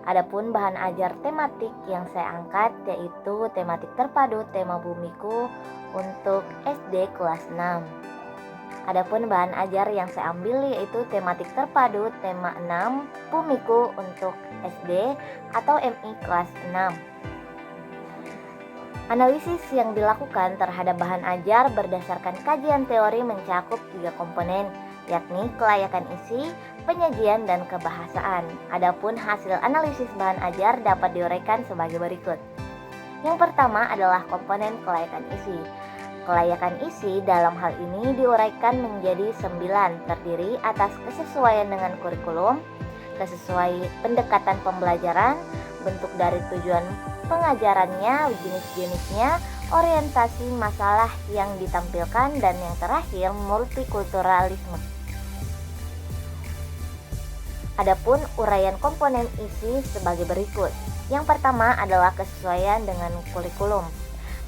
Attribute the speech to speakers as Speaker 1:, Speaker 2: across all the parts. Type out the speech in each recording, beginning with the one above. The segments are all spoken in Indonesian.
Speaker 1: Adapun bahan ajar tematik yang saya angkat yaitu tematik terpadu tema bumiku untuk SD kelas 6. Adapun bahan ajar yang saya ambil yaitu tematik terpadu tema 6 bumiku untuk SD atau MI kelas 6. Analisis yang dilakukan terhadap bahan ajar berdasarkan kajian teori mencakup 3 komponen, yakni kelayakan isi, penyajian, dan kebahasaan. Adapun hasil analisis bahan ajar dapat diuraikan sebagai berikut. Yang pertama adalah komponen kelayakan isi. Kelayakan isi dalam hal ini diuraikan menjadi 9, terdiri atas kesesuaian dengan kurikulum, kesesuaian pendekatan pembelajaran, bentuk dari tujuan pengajarannya, jenis-jenisnya, orientasi masalah yang ditampilkan, dan yang terakhir multikulturalisme. Adapun uraian komponen isi sebagai berikut. Yang pertama adalah kesesuaian dengan kurikulum.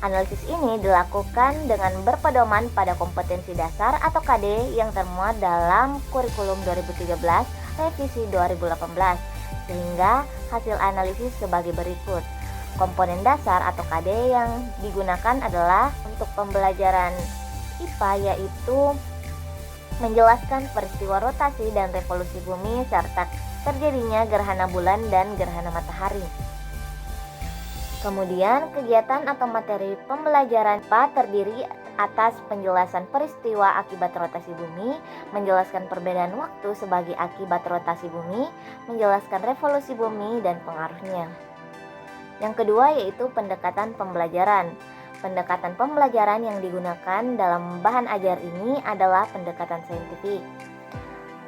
Speaker 1: Analisis ini dilakukan dengan berpedoman pada kompetensi dasar atau KD yang termuat dalam kurikulum 2013 revisi 2018, sehingga hasil analisis sebagai berikut. Komponen dasar atau KD yang digunakan adalah untuk pembelajaran IPA, yaitu menjelaskan peristiwa rotasi dan revolusi bumi serta terjadinya gerhana bulan dan gerhana matahari. Kemudian kegiatan atau materi pembelajaran IPA terdiri atas penjelasan peristiwa akibat rotasi bumi, menjelaskan perbedaan waktu sebagai akibat rotasi bumi, menjelaskan revolusi bumi dan pengaruhnya. Yang kedua yaitu pendekatan pembelajaran. Pendekatan pembelajaran yang digunakan dalam bahan ajar ini adalah pendekatan saintifik.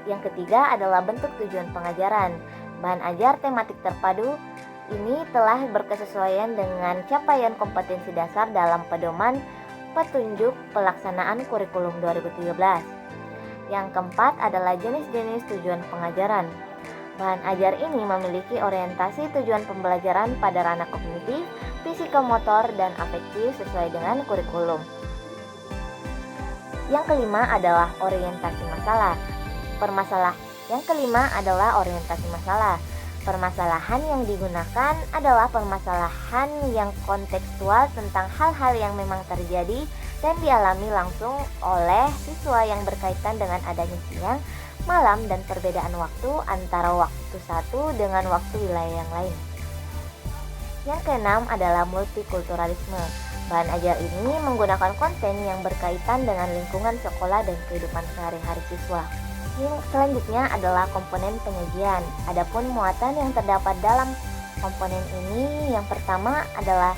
Speaker 1: Yang ketiga adalah bentuk tujuan pengajaran. Bahan ajar tematik terpadu ini telah berkesesuaian dengan capaian kompetensi dasar dalam pedoman petunjuk pelaksanaan kurikulum 2013. Yang keempat adalah jenis-jenis tujuan pengajaran. Bahan ajar ini memiliki orientasi tujuan pembelajaran pada ranah kognitif, psikomotor, dan afektif sesuai dengan kurikulum. Yang kelima adalah orientasi masalah. Yang kelima adalah orientasi masalah. Permasalahan yang digunakan adalah permasalahan yang kontekstual tentang hal-hal yang memang terjadi dan dialami langsung oleh siswa yang berkaitan dengan adanya siang, malam, dan perbedaan waktu antara waktu satu dengan waktu wilayah yang lain. Yang keenam adalah multikulturalisme. Bahan ajar ini menggunakan konten yang berkaitan dengan lingkungan sekolah dan kehidupan sehari-hari siswa. Yang selanjutnya adalah komponen penyajian. Adapun muatan yang terdapat dalam komponen ini, yang pertama adalah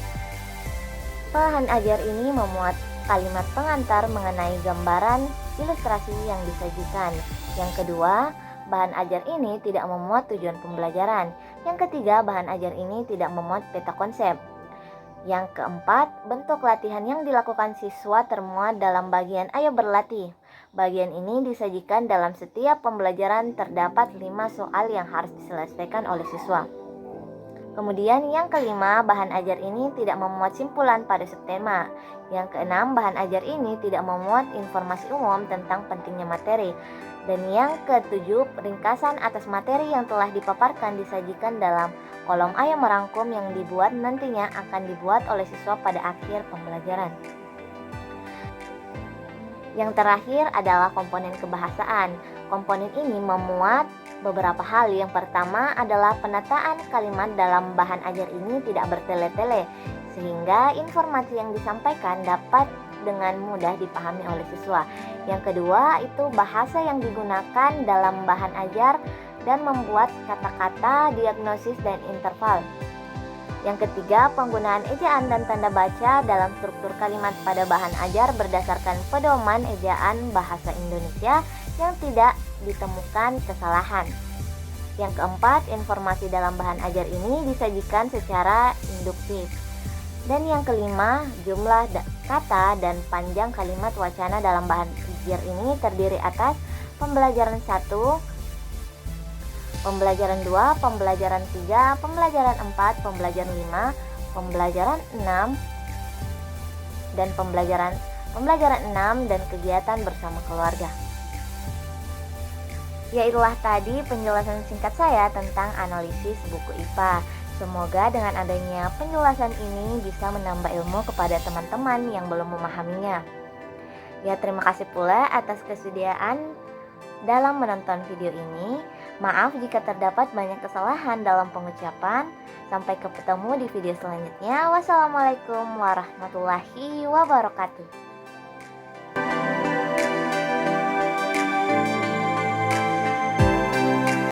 Speaker 1: bahan ajar ini memuat kalimat pengantar mengenai gambaran ilustrasi yang disajikan. Yang kedua, bahan ajar ini tidak memuat tujuan pembelajaran. Yang ketiga, bahan ajar ini tidak memuat peta konsep. Yang keempat, bentuk latihan yang dilakukan siswa termuat dalam bagian ayo berlatih. Bagian ini disajikan dalam setiap pembelajaran, terdapat 5 soal yang harus diselesaikan oleh siswa. Kemudian yang kelima, bahan ajar ini tidak memuat simpulan pada subtema. Yang keenam, bahan ajar ini tidak memuat informasi umum tentang pentingnya materi. Dan yang ketujuh, ringkasan atas materi yang telah dipaparkan disajikan dalam kolom ayo merangkum yang dibuat nantinya akan dibuat oleh siswa pada akhir pembelajaran. Yang terakhir adalah komponen kebahasaan. Komponen ini memuat beberapa hal. Yang pertama adalah penataan kalimat dalam bahan ajar ini tidak bertele-tele, sehingga informasi yang disampaikan dapat dengan mudah dipahami oleh siswa. Yang kedua itu bahasa yang digunakan dalam bahan ajar dan membuat kata-kata, diagnosis, dan interval. Yang ketiga, penggunaan ejaan dan tanda baca dalam struktur kalimat pada bahan ajar berdasarkan pedoman ejaan bahasa Indonesia yang tidak ditemukan kesalahan. Yang keempat, informasi dalam bahan ajar ini disajikan secara induktif. Dan yang kelima, jumlah kata dan panjang kalimat wacana dalam bahan ajar ini terdiri atas pembelajaran 1, pembelajaran 2, pembelajaran 3, pembelajaran 4, pembelajaran 5, pembelajaran 6, dan pembelajaran 6 dan kegiatan bersama keluarga. Ya itulah tadi penjelasan singkat saya tentang analisis buku IPA. Semoga dengan adanya penjelasan ini bisa menambah ilmu kepada teman-teman yang belum memahaminya. Ya terima kasih pula atas kesediaan dalam menonton video ini. Maaf jika terdapat banyak kesalahan dalam pengucapan. Sampai ketemu di video selanjutnya. Wassalamualaikum warahmatullahi wabarakatuh.